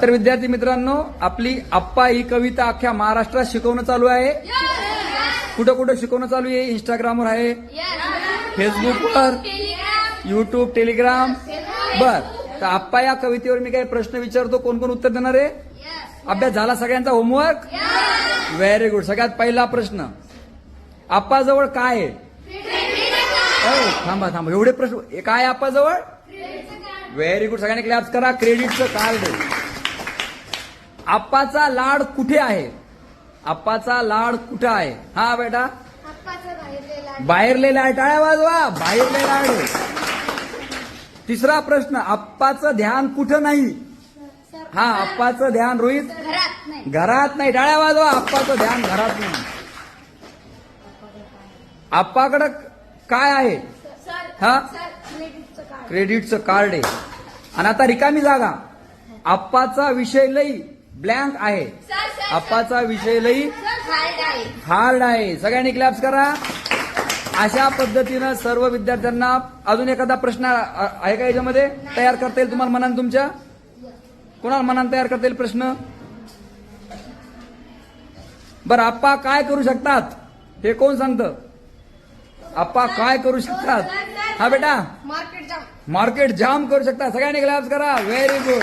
तर विद्यार्थी मित्रांनो, आपली आप्पा ही कविता अख्ख्या महाराष्ट्रात शिकवणं चालू आहे. कुठं कुठं शिकवणं चालू आहे? इंस्टाग्रामवर आहे, फेसबुकवर, युट्यूब, टेलिग्राम. बर, तर आप्पा या कवितेवर मी काही प्रश्न विचारतो, कोण कोण उत्तर देणार आहे? अभ्यास झाला सगळ्यांचा? Homework very good. सगळ्यात पहिला प्रश्न, आप्पाजवळ काय आहे? थांबा थांबा, एवढे प्रश्न काय आहे आप्पाजवळ? व्हेरी गुड, सगळ्यांनी क्लॅप्स करा. क्रेडिटचं कार्ड. आप्पाचा लाड कुठे आहे? आप्पाचा लाड कुठे आहे? हा बेटा, बाहेरले लाड. टाळ्या वाजवा, बाहेरले लाड. तिसरा प्रश्न, आप्पाचं ध्यान कुठं नाही? हा, आप्पाचं ध्यान रोहित घरात नाही. टाळ्या वाजवा, आप्पाचं ध्यान घरात नाही. आप्पाकडं काय आहे? हा, क्रेडिटचं कार्ड आहे. आणि आता रिकामी जागा. आप्पाचा विषय लई ब्लँक आहे. आप्पाचा विषय लई हार्ड आहे. सगळ्यांनी क्लॅप्स करा. अशा पद्धतीनं सर्व विद्यार्थ्यांना अजून एखादा प्रश्न आहे का याच्यामध्ये तयार करता येईल तुम्हाला मनानं? तुमच्या कोणाला मनानं तयार करता येईल प्रश्न? बरं, आप्पा काय करू शकतात हे कोण सांगतं? आप्पा काय करू शकतात? हा बेटा, मार्केट जाम करू शकतात. सगळ्यांनी क्लॅप्स करा. Very good.